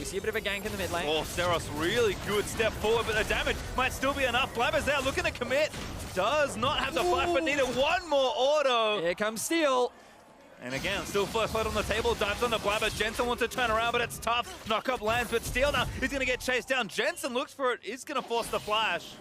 see a bit of a gank in the mid lane. Oh, Seros, really good step forward, but the damage might still be enough. Blabber's there looking to commit. Does not have the flash, but needed one more auto. Here comes Steel. And again, still first blood on the table, dives on the Blabber. Jensen wants to turn around, but it's tough. Knock up lands, but Steel now is going to get chased down. Jensen looks for it, is going to force the flash.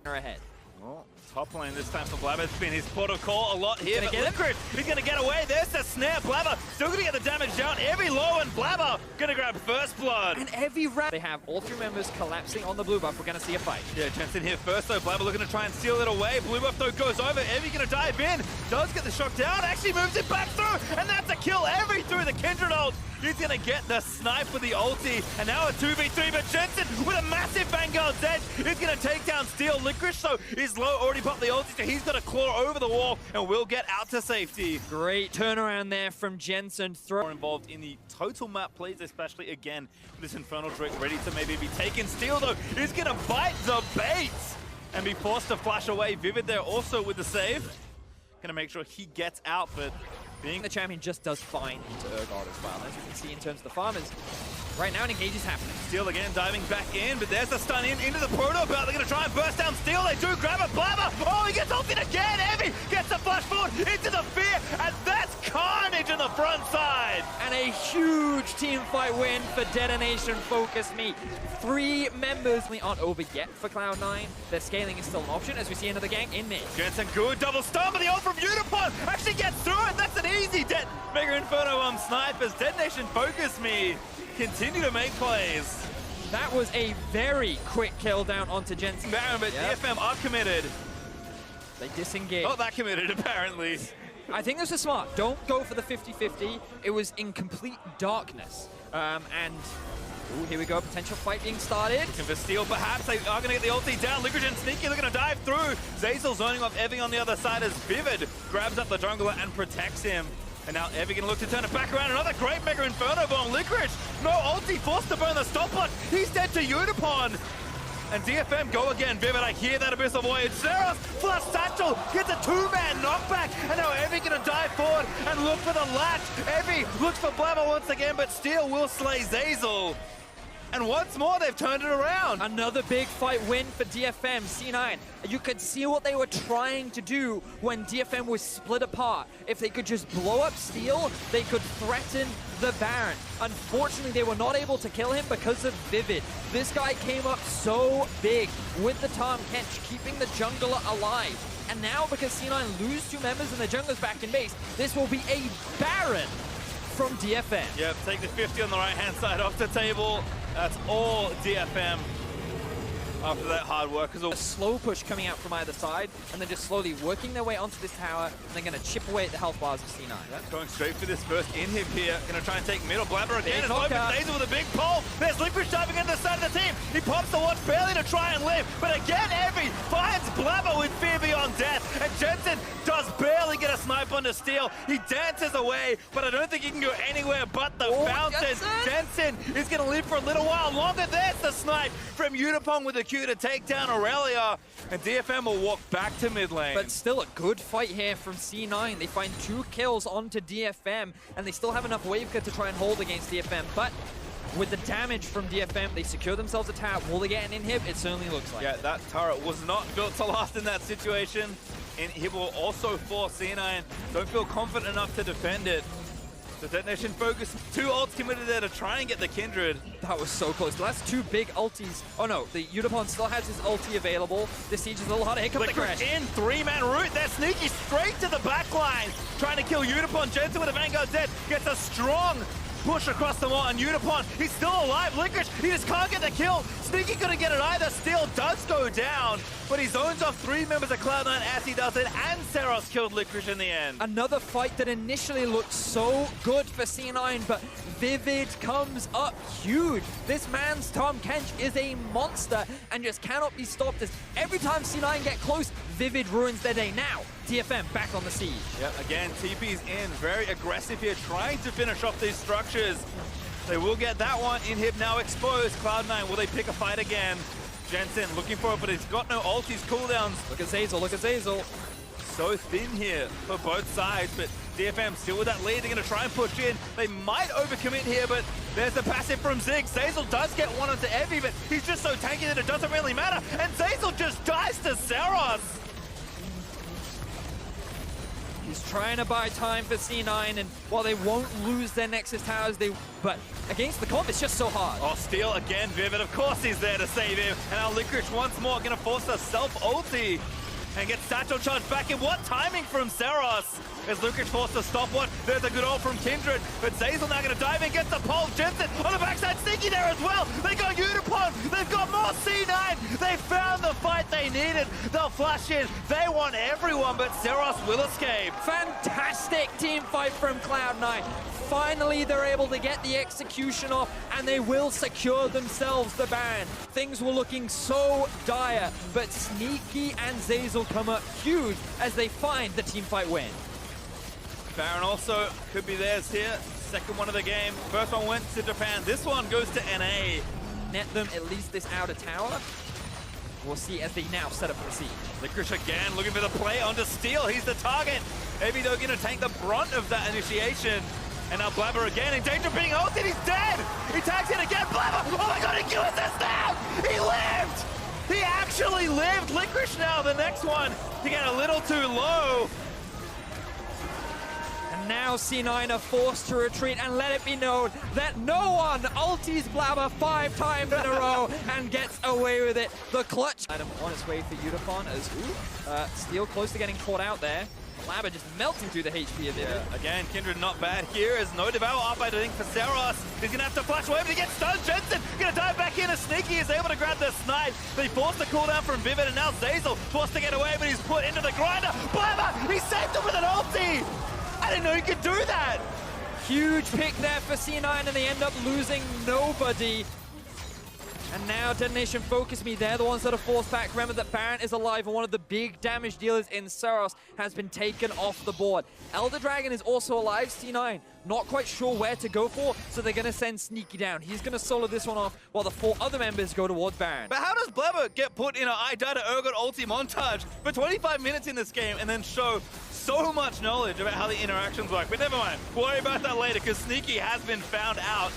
Ahead. Well, top lane this time for Blabber. It's been his protocol a lot here. Gonna get him. He's going to get away. There's the snare. Blabber still going to get the damage down. Every low, and Blabber going to grab first blood. And every round they have all three members collapsing on the blue buff. We're going to see a fight. Yeah, Jensen here first though. Blabber looking to try and steal it away. Blue buff though goes over. Evie going to dive in. Does get the shock down. Actually moves it back through. And that's a kill. Evie through the Kindred ult. He's going to get the snipe with the ulti. And now a 2v3. But Jensen with a massive Vanguard's edge is going to take down Steel. Licorice though is low. Already popped the ulti. So he's got to claw over the wall and will get out to safety. Great turnaround there from Jensen. More involved in the total map plays, especially again with this Infernal Drake ready to maybe be taken. Steel though is going to bite the bait and be forced to flash away. Vivid there also with the save. Going to make sure he gets out, but being the champion just does fine into Urgot as well. As you can see in terms of the farmers, right now an engage is happening. Steel again diving back in, but there's the stun into the proto belt. They're going to try and burst down Steel. They do grab a Blabber. Oh, he gets ulted again. Evie gets the flash forward into the fear, and that's carnage on the front side. And a huge team fight win for Detonation Focus Me. 3 members aren't over yet for Cloud9. Their scaling is still an option as we see another gank in mid. Jensen good double stun, but the ult from Unipon actually gets through it. That's an easy Mega Inferno snipers. Detonation Focus Me continue to make plays. That was a very quick kill down onto Jensen. Baron, but DFM are committed. They disengage. Not that committed, apparently. I think this is smart. Don't go for the 50-50. It was in complete darkness. Ooh, here we go, potential fight being started. Looking for Steel, perhaps. They are going to get the ulti down. Licorice and Sneaky looking to dive through. Zazel zoning off Evie on the other side as Vivid grabs up the jungler and protects him. And now Evie going to look to turn it back around. Another great Mega Inferno bomb. Licorice, no ulti, forced to burn the stop block. He's dead to Unipon. And DFM go again. Vivid, I hear that Abyssal Voyage. Seros, flush satchel, gets a 2-man knockback. And now Evie going to dive forward and look for the latch. Evie looks for Blabber once again, but Steel will slay Zazel. And once more, they've turned it around. Another big fight win for DFM. C9, you could see what they were trying to do when DFM was split apart. If they could just blow up Steel, they could threaten the Baron. Unfortunately, they were not able to kill him because of Vivid. This guy came up so big with the Tahm Kench, keeping the jungler alive. And now, because C9 lose 2 members and the jungler's back in base, this will be a Baron from DFM. Yep, take the 50 on the right-hand side off the table. That's all DFM after that hard work. A slow push coming out from either side, and then just slowly working their way onto this tower, and they're going to chip away at the health bars of C9. Yep, going straight for this first inhib here. Going to try and take middle. Blabber again, and Big opens Daisy with a big pole. There's Licorice diving into the side of the team. He pops the watch barely to try and live, but again, Evie finds Blabber with fear beyond death, and Jensen does barely get a snipe onto Steel. He dances away, but I don't think he can go anywhere but the fountain. Jensen is going to live for a little while longer. There's the snipe from Unipon with a Q to take down Aurelia, and DFM will walk back to mid lane. But still a good fight here from C9. They find 2 kills onto DFM, and they still have enough wave cut to try and hold against DFM. But with the damage from DFM, they secure themselves a tower. Will they get an inhib? It certainly looks like. Yeah, that turret was not built to last in that situation. Inhib will also force C9. Don't feel confident enough to defend it. The Detonation Focus, 2 ults committed there to try and get the Kindred. That was so close. The last 2 big ultis. Oh no, the Unipon still has his ulti available. This siege is a little harder. Here comes the crash. In 3-man route. They're sneaky straight to the back line. Trying to kill Unipon. Jensen with a Vanguard dead. Gets a strong push across the wall, and Unipon, he's still alive. Licorice, he just can't get the kill. Sneaky couldn't get it either. Steel does go down, but he zones off 3 members of Cloud9 as he does it, and Seros killed Licorice in the end. Another fight that initially looked so good for C9, but Vivid comes up huge. This man's Tahm Kench is a monster and just cannot be stopped, as every time C9 get close, Vivid ruins their day. Now, DFM back on the siege. Yep, again, TP's in, very aggressive here, trying to finish off these structures. They will get that one. Inhib now exposed. Cloud9, will they pick a fight again? Jensen looking for it, but he's got no ultis cooldowns. Look at Zazel, look at Zazel. So thin here for both sides, but DFM still with that lead. They're going to try and push in. They might overcommit here, but there's the passive from Zig. Zeyzal does get one onto Evie, but he's just so tanky that it doesn't really matter. And Zeyzal just dies to Saros. He's trying to buy time for C9, and while they won't lose their Nexus towers, but against the comp, it's just so hard. Oh, steal again, Vivid. Of course he's there to save him. And now Licorice once more going to force a self-ulti and get Satchel charged back in. What timing from Saros? Is Licorice forced to stop one? There's a good ult from Kindred, but Zeyzal now going to dive in, gets the pole. Jensen on the backside, sneaky there as well. They got Unipon. They've got more C9. They found the fight they needed. They'll flash in. They want everyone, but Saros will escape. Fantastic team fight from Cloud9. Finally, they're able to get the execution off, and they will secure themselves the ban. Things were looking so dire, but Sneaky and Zeyzal come up huge as they find the team fight win. Baron also could be theirs here. Second one of the game. First one went to Japan. This one goes to NA. Net them at least this outer tower. We'll see as they now set up for the siege. Licorice again looking for the play onto Steel. He's the target. Maybe they're going to take the brunt of that initiation. And now Blabber again in danger of being ulted. He's dead. He tags in again. Blabber. Oh my god, he kills this now. He lived. He actually lived. Licorice now the next one to get a little too low. And now C9 are forced to retreat, and let it be known that no one ultis Blabber 5 times in a row and gets away with it. The clutch item on its way for Unifon as Steel close to getting caught out there. Blabber just melting through the HP of it. Yeah. Again, Kindred not bad here. Is no devour up, I think, for Saros. He's going to have to flash away, but he gets stunned. Jensen going to dive back in as Sneaky is able to grab the snipe. They forced the cooldown from Vivid, and now Zeyzal forced to get away, but he's put into the grinder. Blabber, he saved him with an ulti. I didn't know he could do that. Huge pick there for C9, and they end up losing nobody. And now Detonation Focus Me, they're the ones that are forced back. Remember that Baron is alive, and one of the big damage dealers in Saros has been taken off the board. Elder Dragon is also alive. C9 not quite sure where to go for, so they're going to send Sneaky down. He's going to solo this one off while the 4 other members go towards Baron. But how does Blabber get put in an I Die to Urgot ulti montage for 25 minutes in this game and then show so much knowledge about how the interactions work? But never mind, we'll worry about that later, because Sneaky has been found out.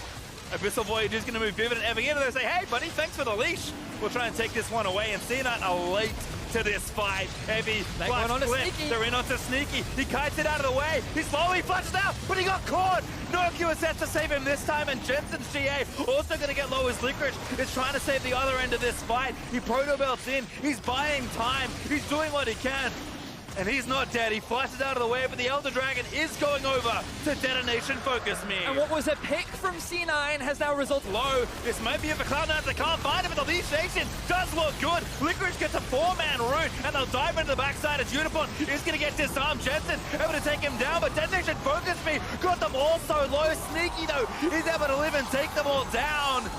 Abyssal Voyage is going to move Vivid and Evan in, and they say, hey buddy, thanks for the leash. We'll try and take this one away, and C9 are late to this fight. Heavy, flash flip, they're in onto Sneaky. He kites it out of the way. He's slowly flashes out, but he got caught. No QSS to save him this time, and Jensen's GA also going to get low as Licorice is trying to save the other end of this fight. He proto belts in, he's buying time, he's doing what he can. And he's not dead. He flashes out of the way, but the Elder Dragon is going over to Detonation Focus Me. And what was a pick from C9 has now resulted low. This might be it for Cloud9. They can't find him, but the initiation does look good. Licorice gets a 4-man route, and they'll dive into the backside as Unifon is going to get disarmed. Jensen able to take him down, but Detonation Focus Me got them all so low. Sneaky, though, is able to live and take them all down.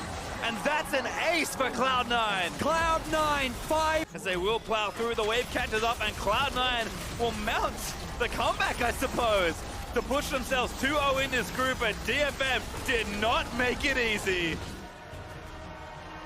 And that's an ace for Cloud9. Cloud9, 5. As they will plow through, the wave catches up, and Cloud9 will mount the comeback, I suppose, to push themselves 2-0 in this group, but DFM did not make it easy.